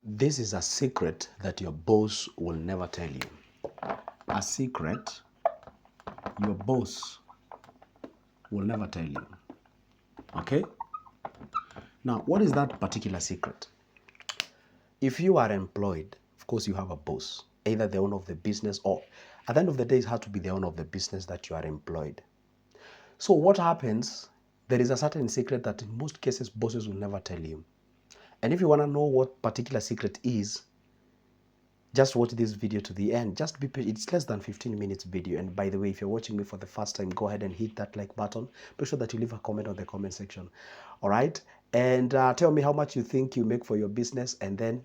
This is a secret that your boss will never tell you. A secret your boss will never tell you. Okay? Now, what is that particular secret? If you are employed, of course, you have a boss, either the owner of the business or at the end of the day, it has to be the owner of the business that you are employed. So, what happens? There is a certain secret that in most cases bosses will never tell you. And if you want to know what particular secret is, just watch this video to the end. Just be patient. It's less than 15 minutes video. And by the way, if you're watching me for the first time, go ahead and hit that like button. Make sure that you leave a comment on the comment section. All right. And tell me how much you think you make for your business. And then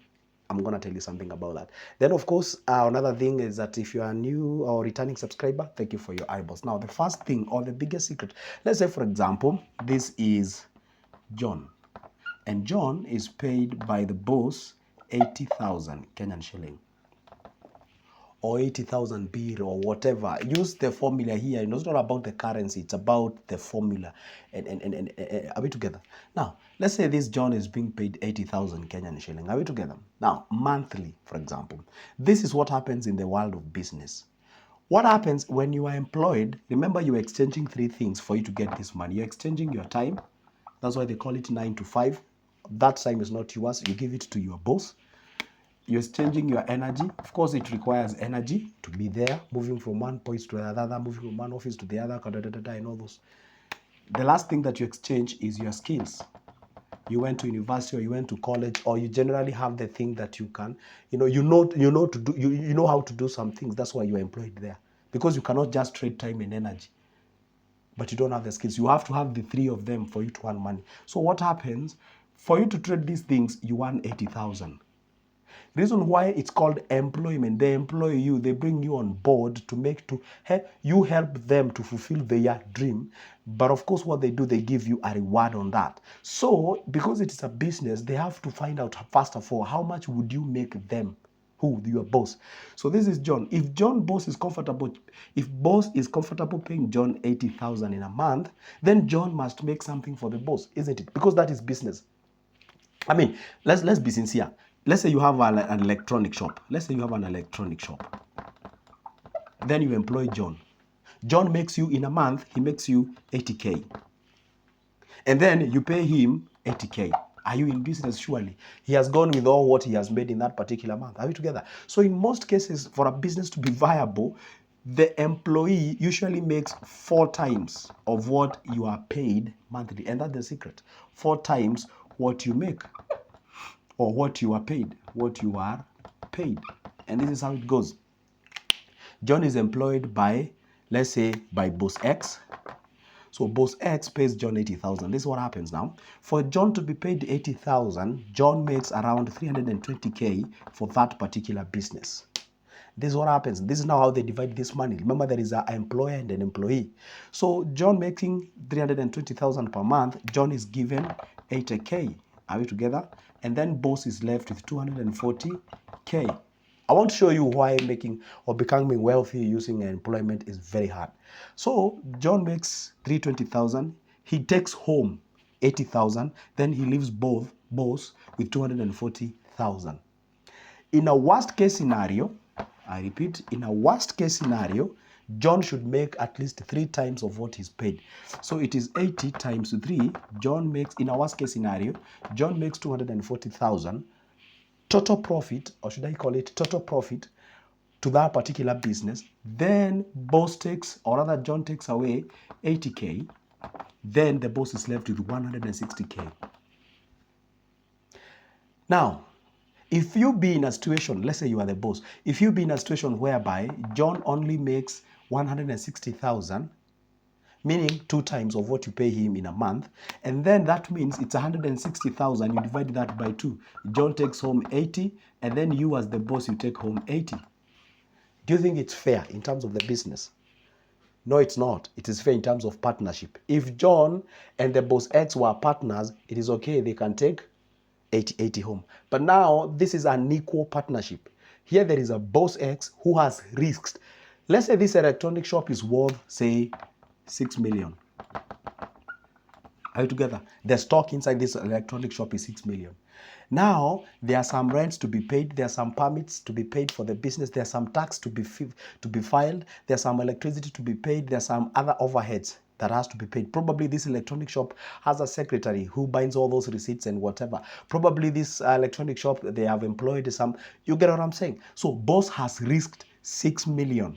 I'm going to tell you something about that. Then, of course, another thing is that if you are new or returning subscriber, thank you for your eyeballs. Now, the first thing or the biggest secret, let's say, for example, this is John. And John is paid by the boss 80,000 Kenyan shilling. Or 80,000 birr or whatever. Use the formula here. It's not about the currency. It's about the formula. And are we together? Now, let's say this John is being paid 80,000 Kenyan shilling. Are we together? Now, monthly, for example. This is what happens in the world of business. What happens when you are employed? Remember, you're exchanging three things for you to get this money. You're exchanging your time. That's why they call it 9 to 5. That time is not yours. You give it to your boss. You're exchanging your energy. Of course, it requires energy to be there, moving from one point to another, moving from one office to the other, and all those. The last thing that you exchange is your skills. You went to university or you went to college, or you generally have the thing that you can, you know how to do some things. That's why you're employed there, because you cannot just trade time and energy, but you don't have the skills. You have to have the three of them for you to earn money. So what happens? For you to trade these things, you earn 80,000. Reason why it's called employment, they employ you, they bring you on board to you help them to fulfill their dream. But of course, what they do, they give you a reward on that. So because it is a business, they have to find out first of all, how much would you make them? Who? Your boss. So this is John. If boss is comfortable paying John 80,000 in a month, then John must make something for the boss, isn't it? Because that is business. I mean, let's be sincere. Let's say you have an electronic shop. Then you employ John. John makes you, in a month, he makes you 80K. And then you pay him 80K. Are you in business? Surely. He has gone with all what he has made in that particular month. Are we together? So in most cases, for a business to be viable, the employee usually makes 4 times of what you are paid monthly. And that's the secret. 4 times what you make. Or what you are paid. And this is how it goes. John is employed by, let's say, by boss X. So boss X pays John 80,000. This is what happens now. For John to be paid 80,000, John makes around 320K for that particular business. This is what happens. This is now how they divide this money. Remember, there is an employer and an employee. So John making 320,000 per month, John is given 80K. Are we together? And then boss is left with 240K. I want to show you why making or becoming wealthy using employment is very hard. So John makes 320,000. He takes home 80,000. Then he leaves boss with 240,000. In a worst case scenario, I repeat, in a worst case scenario, John should make at least 3 times of what he's paid. So it is 80 times 3. John makes, in a worst case scenario, John makes 240,000. Total profit, or should I call it total profit, to that particular business. Then boss takes, or rather John takes away 80K. Then the boss is left with 160K. Now, if you be in a situation, let's say you are the boss, if you be in a situation whereby John only makes 160,000, meaning 2 times of what you pay him in a month, and then that means it's 160,000, you divide that by 2. John takes home 80, and then you as the boss, you take home 80. Do you think it's fair in terms of the business? No, it's not. It is fair in terms of partnership. If John and the boss X were partners, it is okay, they can take 80 home. But now this is an equal partnership. Here there is a boss X who has risks. Let's say this electronic shop is worth, say, 6 million. Are you together? The stock inside this electronic shop is 6 million. Now, there are some rents to be paid. There are some permits to be paid for the business. There are some tax to be filed. There's some electricity to be paid. There's some other overheads that has to be paid. Probably this electronic shop has a secretary who binds all those receipts and whatever. Probably this electronic shop, they have employed some. You get what I'm saying? So boss has risked 6 million.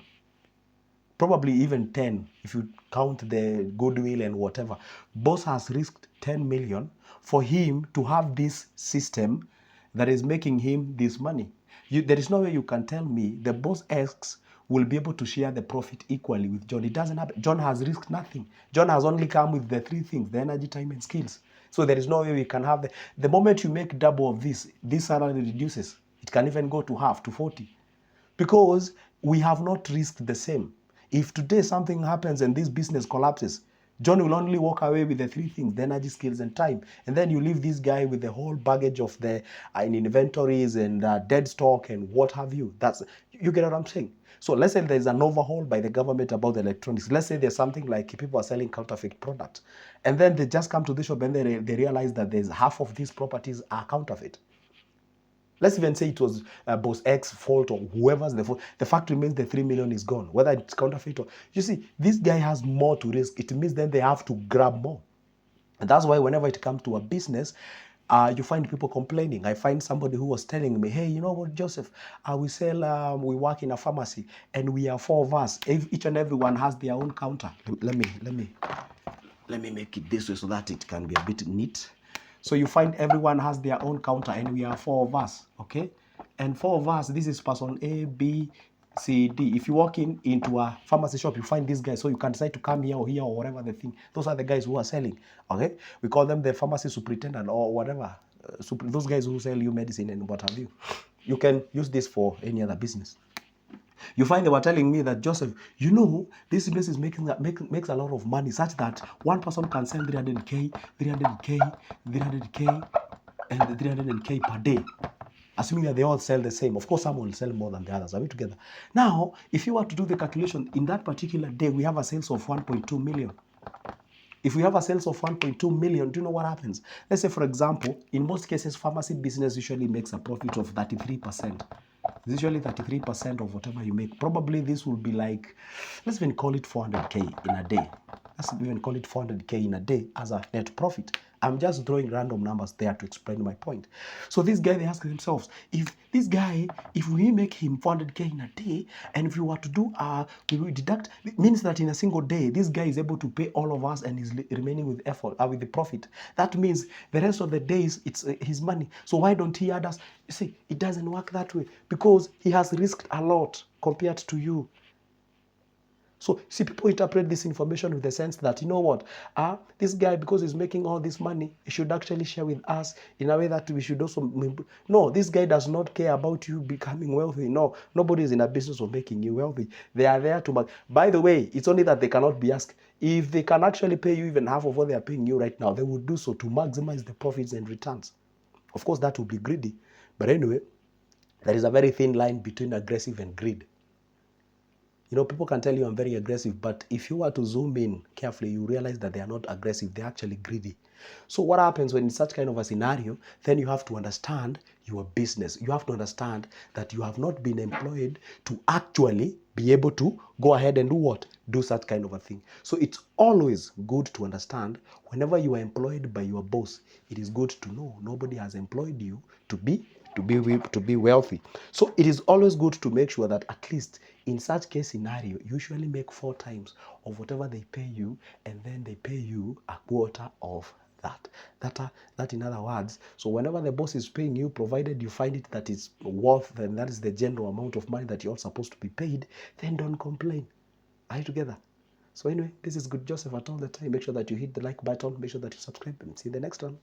Probably even 10 if you count the goodwill and whatever. Boss has risked 10 million for him to have this system that is making him this money. There is no way you can tell me the boss X will be able to share the profit equally with John. It doesn't happen. John has risked nothing. John has only come with the 3 things: the energy, time, and skills. So there is no way we can have the moment you make double of this salary reduces. It can even go to half, to 40. Because we have not risked the same. If today something happens and this business collapses, John will only walk away with the 3 things: the energy, skills, and time. And then you leave this guy with the whole baggage of the inventories and dead stock and what have you. You get what I'm saying? So let's say there's an overhaul by the government about the electronics. Let's say there's something like people are selling counterfeit products. And then they just come to the shop and they realize that there's half of these properties are counterfeit. Let's even say it was boss X's fault or whoever's the fault. The fact remains the 3 million is gone, whether it's counterfeit or... You see, this guy has more to risk. It means then they have to grab more. And that's why whenever it comes to a business, you find people complaining. I find somebody who was telling me, hey, you know what, Joseph, we work in a pharmacy and we are 4 of us. Each and everyone has their own counter. Let me make it this way so that it can be a bit neat. So you find everyone has their own counter and we are 4 of us, okay? And 4 of us, this is person A, B, C, D. If you walk into a pharmacy shop, you find these guys. So you can decide to come here or whatever the thing. Those are the guys who are selling, okay? We call them the pharmacy superintendent or whatever. Those guys who sell you medicine and what have you. You can use this for any other business. You find they were telling me that, Joseph, you know, this business makes a lot of money such that one person can sell 300K, 300K, 300K, and 300K per day. Assuming that they all sell the same. Of course, some will sell more than the others. Are we together? Now, if you were to do the calculation, in that particular day, we have a sales of 1.2 million. If we have a sales of 1.2 million, do you know what happens? Let's say, for example, in most cases, pharmacy business usually makes a profit of 33%. It's usually 33% of whatever you make. Probably this will be like, let's even call it 400K in a day. Let's even call it 400K in a day as a net profit. I'm just throwing random numbers there to explain my point. So this guy, they ask themselves, if we make him 400K in a day, and if we were to do, we will deduct, it means that in a single day, this guy is able to pay all of us and is remaining with effort, with the profit. That means the rest of the days, it's his money. So why don't he add us? You see, it doesn't work that way because he has risked a lot compared to you. So, see, people interpret this information with the sense that, you know what, this guy, because he's making all this money, he should actually share with us in a way that we should also... No, this guy does not care about you becoming wealthy. No, nobody is in a business of making you wealthy. They are there to... By the way, it's only that they cannot be asked. If they can actually pay you even half of what they are paying you right now, they would do so to maximize the profits and returns. Of course, that would be greedy. But anyway, there is a very thin line between aggressive and greed. You know, people can tell you I'm very aggressive, but if you were to zoom in carefully, you realize that they are not aggressive, they're actually greedy. So what happens when in such kind of a scenario, then you have to understand your business. You have to understand that you have not been employed to actually be able to go ahead and do what? Do such kind of a thing. So it's always good to understand whenever you are employed by your boss, it is good to know nobody has employed you to be wealthy. So it is always good to make sure that at least in such case scenario, you usually make 4 times of whatever they pay you, and then they pay you a quarter of that. That in other words, so whenever the boss is paying you, provided you find it that is worth, and that is the general amount of money that you're supposed to be paid, then don't complain. Are you together? So anyway, this is Good Joseph at all the time. Make sure that you hit the like button, make sure that you subscribe, and see you in the next one.